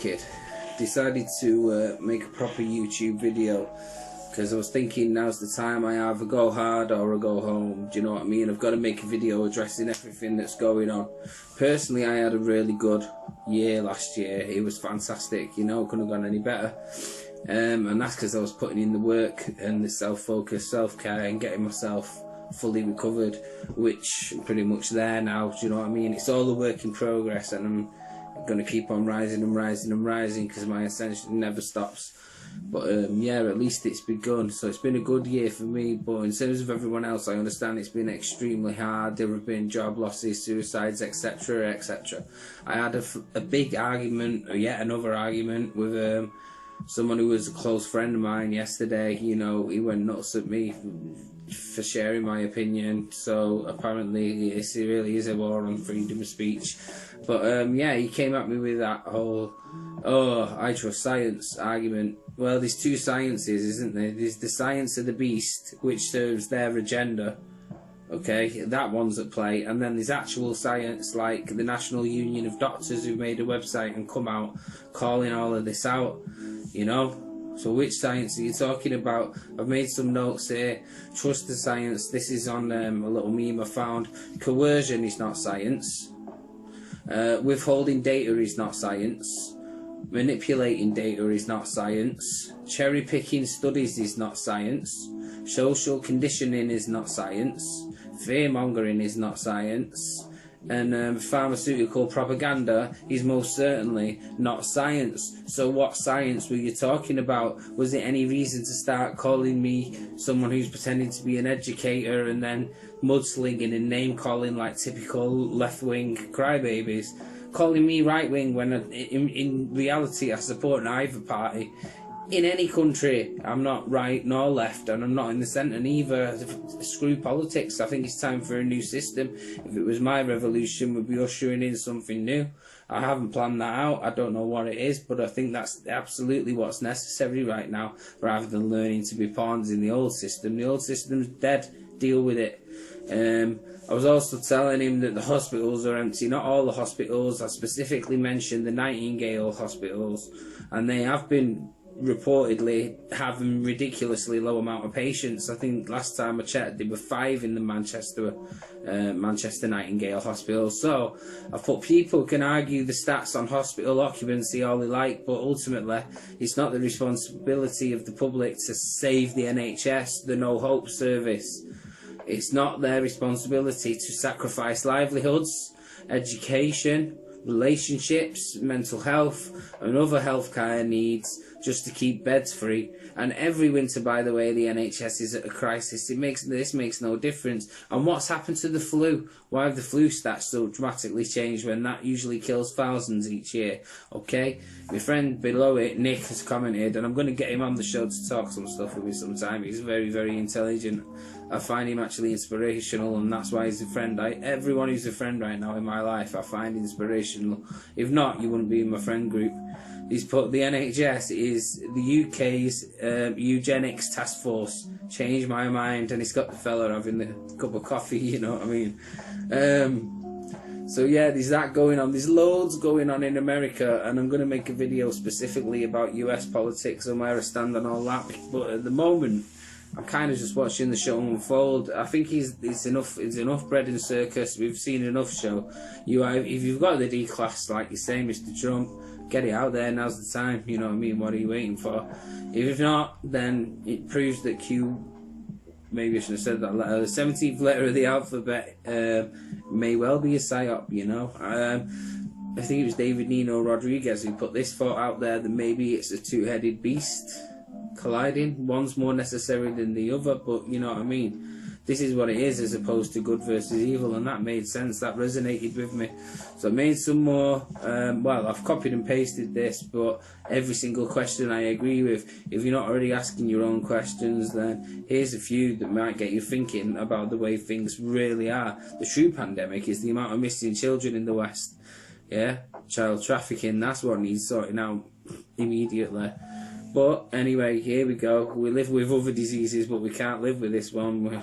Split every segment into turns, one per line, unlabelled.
wicked. Decided to make a proper YouTube video because I was thinking now's the time. I either go hard or I go home. Do you know what I mean? I've got to make a video addressing everything that's going on. Personally, I had a really good year last year. It was fantastic, you know, couldn't have gone any better. And that's because I was putting in the work and the self-focus, self-care, and getting myself fully recovered, which I'm pretty much there now. Do you know what I mean? It's all a work in progress, and I'm going to keep on rising and rising and rising because my ascension never stops. But yeah, at least it's begun. So it's been a good year for me, but in terms of everyone else, I understand it's been extremely hard. There have been job losses, suicides, etc, etc. I had a big argument, or yet another argument, with someone who was a close friend of mine yesterday. You know, he went nuts at me for sharing my opinion. So apparently it really is a war on freedom of speech. But yeah, he came at me with that whole, oh, I trust science argument. Well, there's two sciences, isn't there? There's the science of the beast, which serves their agenda. Okay, that one's at play. And then there's actual science, like the National Union of Doctors, who made a website and come out calling all of this out, you know? So which science are you talking about? I've made some notes here. Trust the science. This is on a little meme I found. Coercion is not science. Withholding data is not science. Manipulating data is not science. Cherry picking studies is not science. Social conditioning is not science. Fear mongering is not science. And pharmaceutical propaganda is most certainly not science. So what science were you talking about? Was it any reason to start calling me someone who's pretending to be an educator and then mudslinging and name calling like typical left-wing crybabies? Calling me right-wing when in reality I support neither party. In any country, I'm not right nor left, and I'm not in the centre neither. Screw politics. I think it's time for a new system. If it was my revolution, we'd be ushering in something new. I haven't planned that out. I don't know what it is, but I think that's absolutely what's necessary right now, rather than learning to be pawns in the old system. The old system's dead. Deal with it. I was also telling him that the hospitals are empty. Not all the hospitals. I specifically mentioned the Nightingale hospitals, and they have been reportedly having ridiculously low amount of patients. I think last time I checked there were 5 in the Manchester Nightingale Hospital. So I thought people can argue the stats on hospital occupancy all they like, but ultimately it's not the responsibility of the public to save the NHS, the No Hope service. It's not their responsibility to sacrifice livelihoods, education, relationships, mental health and other healthcare needs just to keep beds free. And every winter, by the way, the NHS is at a crisis. This makes no difference. And what's happened to the flu? Why have the flu stats so dramatically changed when that usually kills thousands each year? Okay, my friend below it, Nick, has commented, and I'm going to get him on the show to talk some stuff with me sometime. He's very, very intelligent. I find him actually inspirational, and that's why he's a friend. Everyone who's a friend right now in my life I find inspirational. If not, you wouldn't be in my friend group. He's put the NHS is the UK's eugenics task force. Changed my mind, and he's got the fella having a cup of coffee, you know what I mean? So yeah, there's that going on. There's loads going on in America, and I'm going to make a video specifically about US politics and where I stand on all that. But at the moment, I'm kind of just watching the show unfold. I think it's enough bread and circus. We've seen enough show. If you've got the D class, like you say, Mr. Trump, get it out there. Now's the time. You know what I mean? What are you waiting for? If not, then it proves that Q, maybe I should have said that letter, the 17th letter of the alphabet, may well be a psyop. You know. I think it was David Nino Rodriguez who put this thought out there that maybe it's a two-headed beast colliding. One's more necessary than the other, but you know what I mean. This is what it is, as opposed to good versus evil, and that made sense. That resonated with me. So I made some more. Well, I've copied and pasted this, but every single question I agree with. If you're not already asking your own questions, then here's a few that might get you thinking about the way things really are. The true pandemic is the amount of missing children in the West. Yeah, child trafficking. That's what needs sorting out immediately. But anyway, here we go. We live with other diseases, but we can't live with this one.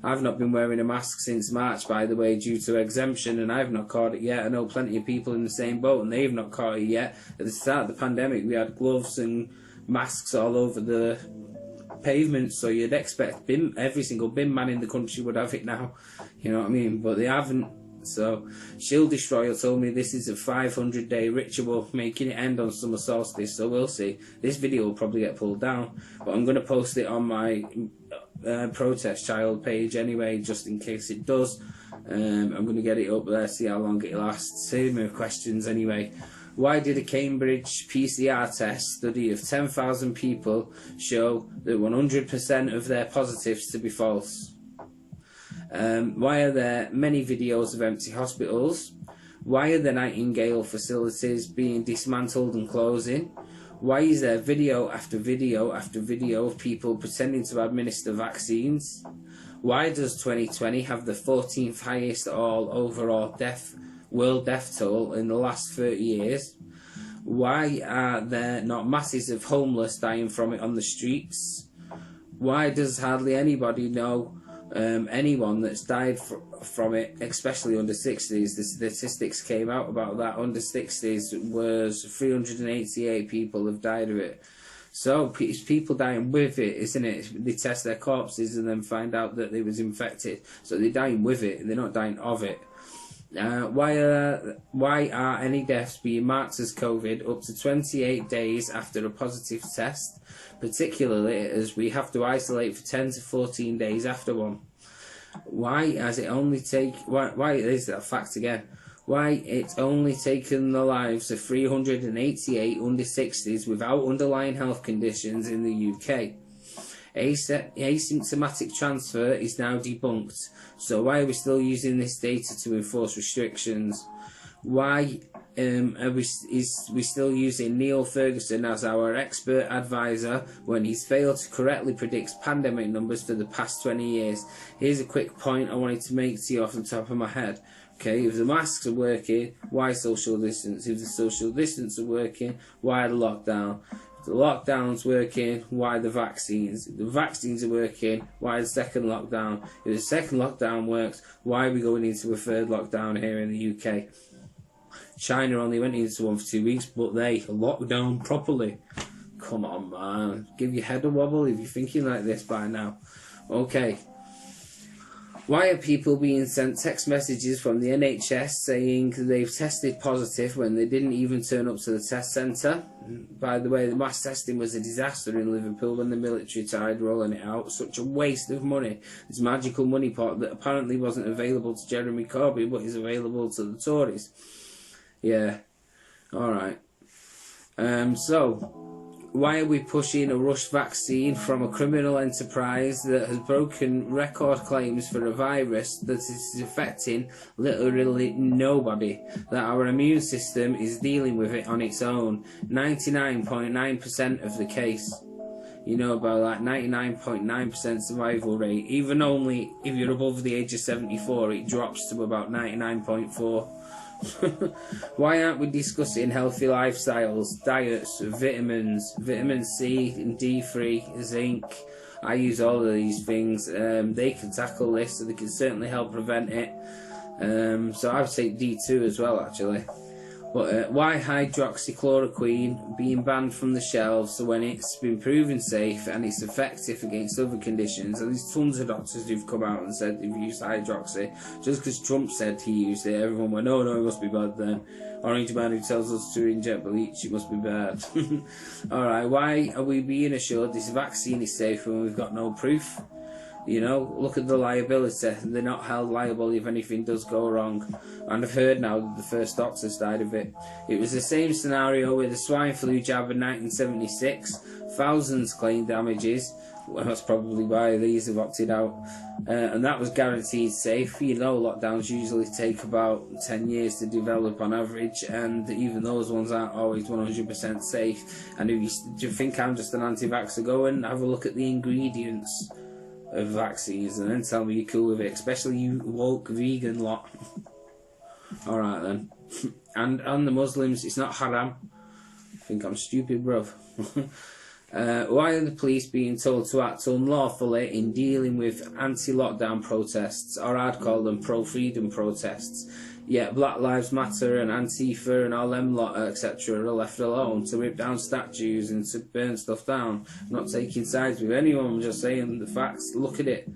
I've not been wearing a mask since March, by the way, due to exemption, and I've not caught it yet. I know plenty of people in the same boat, and they've not caught it yet. At the start of the pandemic, we had gloves and masks all over the pavements, so you'd expect every single bin man in the country would have it now. You know what I mean? But they haven't. So, Shield Destroyer told me this is a 500-day ritual, making it end on summer solstice, so we'll see. This video will probably get pulled down, but I'm going to post it on my Protest Child page anyway, just in case it does. I'm going to get it up there, see how long it lasts. Save me questions anyway. Why did a Cambridge PCR test study of 10,000 people show that 100% of their positives to be false? Why are there many videos of empty hospitals? Why are the Nightingale facilities being dismantled and closing? Why is there video after video after video of people pretending to administer vaccines? Why does 2020 have the 14th highest overall world death toll in the last 30 years? Why are there not masses of homeless dying from it on the streets? Why does hardly anybody know anyone that's died from it, especially under 60s? The statistics came out about that. Under 60s was 388 people have died of it. So it's people dying with it, isn't it? They test their corpses and then find out that they was infected. So they're dying with it, they're not dying of it. Why are any deaths being marked as COVID up to 28 days after a positive test, particularly as we have to isolate for 10 to 14 days after one? Why is it only taken the lives of 388 under 60s without underlying health conditions in the UK? Asymptomatic transfer is now debunked, so why are we still using this data to enforce restrictions? Why are we still using Neil Ferguson as our expert advisor when he's failed to correctly predict pandemic numbers for the past 20 years? Here's a quick point I wanted to make to you off the top of my head. Okay, if the masks are working, why social distance? If the social distance are working, why the lockdown? If the lockdown's working, why the vaccines? If the vaccines are working, why the second lockdown? If the second lockdown works, why are we going into a third lockdown here in the UK? China only went into one for 2 weeks, but they locked down properly. Come on, man. Give your head a wobble if you're thinking like this by now. Okay. Why are people being sent text messages from the NHS saying they've tested positive when they didn't even turn up to the test centre? By the way, the mass testing was a disaster in Liverpool when the military tried rolling it out. Such a waste of money. This magical money pot that apparently wasn't available to Jeremy Corbyn, but is available to the Tories. Yeah. Alright. So, why are we pushing a rush vaccine from a criminal enterprise that has broken record claims for a virus that is affecting literally nobody? That our immune system is dealing with it on its own. 99.9% of the case. You know about that 99.9% survival rate. Even only if you're above the age of 74, it drops to about 99.4%. Why aren't we discussing healthy lifestyles, diets, vitamins, vitamin C and D3, zinc? I use all of these things. They can tackle this, so they can certainly help prevent it. So I would take D2 as well, actually. But why hydroxychloroquine being banned from the shelves when it's been proven safe and it's effective against other conditions? And there's tons of doctors who've come out and said they've used hydroxy. Just because Trump said he used it, everyone went, oh no, it must be bad then. Orange man who tells us to inject bleach, it must be bad. Alright, why are we being assured this vaccine is safe when we've got no proof? You know, look at the liability. They're not held liable if anything does go wrong. And I've heard now that the first doctors died of it. It was the same scenario with the swine flu jab in 1976. Thousands claimed damages. Well, that's probably why these have opted out. And that was guaranteed safe. You know, lockdowns usually take about 10 years to develop on average, and even those ones aren't always 100% safe. And if you think I'm just an anti-vaxxer, go and have a look at the ingredients of vaccines and then tell me you're cool with it, especially you woke vegan lot. Alright then. And on the Muslims, it's not haram. I think I'm stupid, bruv. Why are the police being told to act unlawfully in dealing with anti-lockdown protests, or I'd call them pro-freedom protests? Yet Black Lives Matter and Antifa and all them lot, etc. are left alone to rip down statues and to burn stuff down. I'm not taking sides with anyone, I'm just saying the facts. Look at it.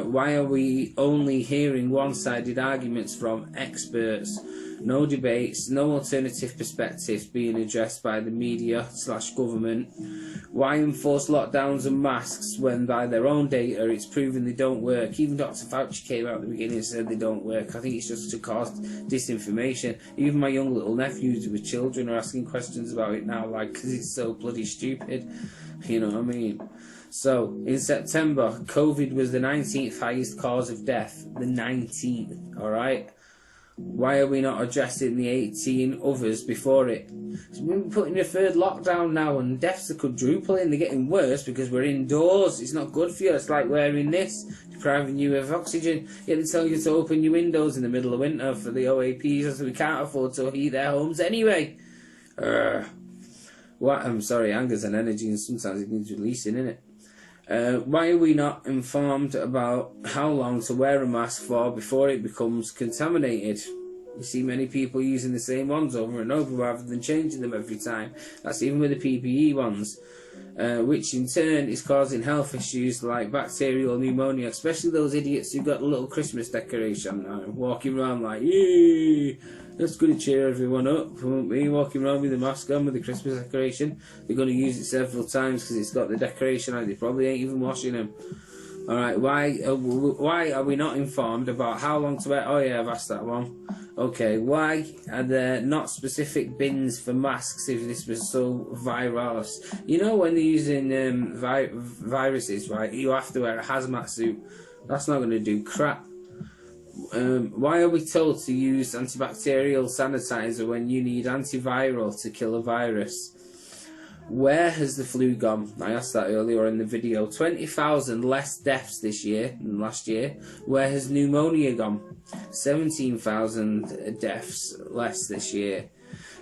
Why are we only hearing one-sided arguments from experts? No debates, no alternative perspectives being addressed by the media/government. Why enforce lockdowns and masks when by their own data it's proven they don't work? Even Dr. Fauci came out at the beginning and said they don't work. I think it's just to cause disinformation. Even my young little nephews with children are asking questions about it now, like, because it's so bloody stupid. You know what I mean? So, in September, COVID was the 19th highest cause of death. The 19th, alright? Why are we not addressing the 18 others before it? We're putting a third lockdown now and deaths are quadrupling. They're getting worse because we're indoors. It's not good for you. It's like wearing this, depriving you of oxygen. Yet they tell you to open your windows in the middle of winter for the OAPs as we can't afford to heat their homes anyway. I'm sorry, anger's an energy and sometimes it needs releasing, innit? Why are we not informed about how long to wear a mask for before it becomes contaminated? You see many people using the same ones over and over rather than changing them every time. That's even with the PPE ones, which in turn is causing health issues like bacterial pneumonia, especially those idiots who got a little Christmas decoration now, walking around like, yay! That's going to cheer everyone up. Won't be walking around with a mask on with the Christmas decoration. They're going to use it several times because it's got the decoration on it. They probably ain't even washing them. Alright, why are we not informed about how long to wear? Oh yeah, I've asked that one. Okay, why are there not specific bins for masks if this was so virus? You know when they're using viruses, right? You have to wear a hazmat suit. That's not going to do crap. Why are we told to use antibacterial sanitizer when you need antiviral to kill a virus? Where has the flu gone? I asked that earlier in the video. 20,000 less deaths this year than last year. Where has pneumonia gone? 17,000 deaths less this year.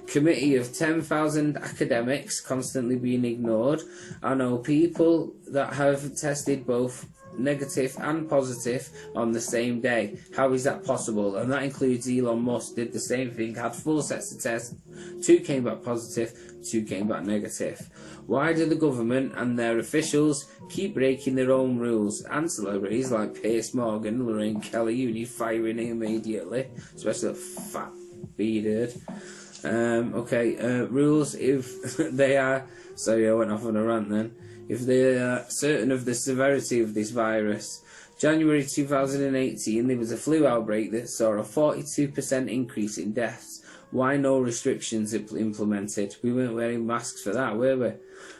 Committee of 10,000 academics constantly being ignored. I know people that have tested both negative and positive on the same day. How is that possible? And that includes Elon Musk, did the same thing, had 4 sets of tests, 2 came back positive, 2 came back negative. Why do the government and their officials keep breaking their own rules? And celebrities like Piers Morgan, Lorraine Kelly, you need firing immediately, especially a fat bearded. Rules if they are, sorry I went off on a rant then, if they are certain of the severity of this virus. January 2018 there was a flu outbreak that saw a 42% increase in deaths. Why no restrictions implemented? We weren't wearing masks for that, were we?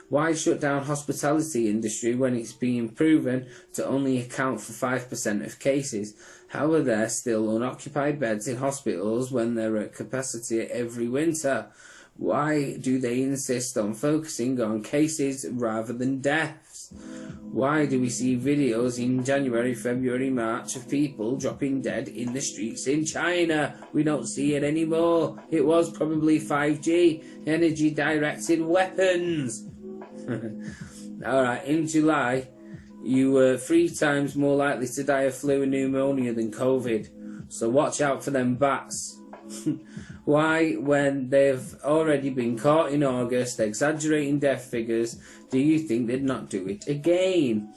Why shut down hospitality industry when it's being proven to only account for 5% of cases? How are there still unoccupied beds in hospitals when they're at capacity every winter? Why do they insist on focusing on cases rather than deaths? Why do we see videos in January, February, March of people dropping dead in the streets in China? We don't see it anymore. It was probably 5G, energy-directed weapons. Alright, in July, you were 3 times more likely to die of flu and pneumonia than COVID. So watch out for them bats. Why, when they've already been caught in August exaggerating death figures, do you think they'd not do it again?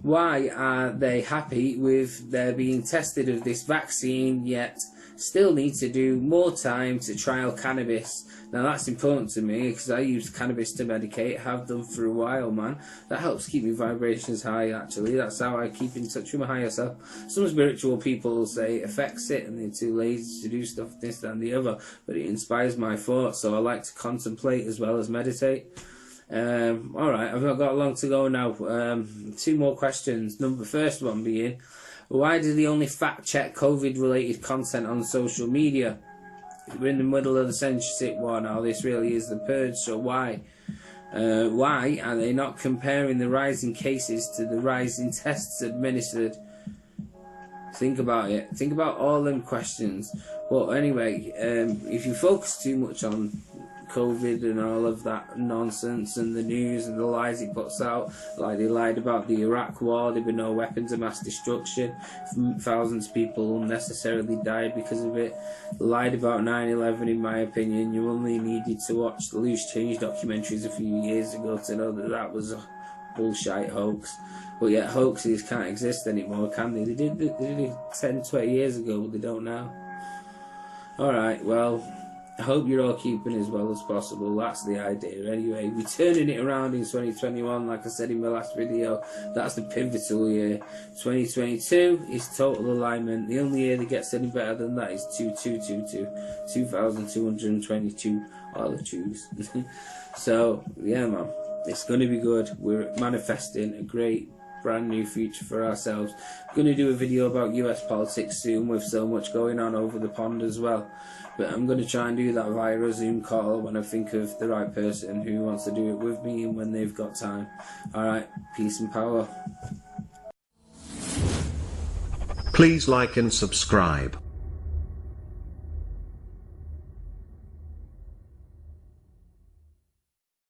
Why are they happy with their being tested of this vaccine, yet still need to do more time to trial cannabis? Now that's important to me because I use cannabis to medicate, have done for a while, man. That helps keep my vibrations high, actually. That's how I keep in touch with my higher self. Some spiritual people will say it affects it and they're too lazy to do stuff, this, that and the other, but it inspires my thoughts, so I like to contemplate as well as meditate. Alright, I've not got long to go now. 2 more questions. First one being, why do they only fact check COVID related content on social media? We're in the middle of the censorship war now. This really is the purge, so why? Why are they not comparing the rising cases to the rising tests administered? Think about it. Think about all them questions. Well, anyway, if you focus too much on COVID and all of that nonsense and the news and the lies he puts out. Like they lied about the Iraq war, there were no weapons of mass destruction, thousands of people unnecessarily died because of it. Lied about 9/11, in my opinion. You only needed to watch the Loose Change documentaries a few years ago to know that that was a bullshit hoax. But yet hoaxes can't exist anymore, can they? They did it 10, 20 years ago, but they don't now. Alright, well, I hope you're all keeping as well as possible. That's the idea. Anyway, we're turning it around in 2021, like I said in my last video. That's the pivotal year. 2022 is total alignment. The only year that gets any better than that is 2222. 2222 are the twos. So, yeah, man. It's going to be good. We're manifesting a great brand new future for ourselves. I'm going to do a video about US politics soon, with so much going on over the pond as well. But I'm going to try and do that via a Zoom call when I think of the right person who wants to do it with me and when they've got time. Alright, peace and power.
Please like and subscribe.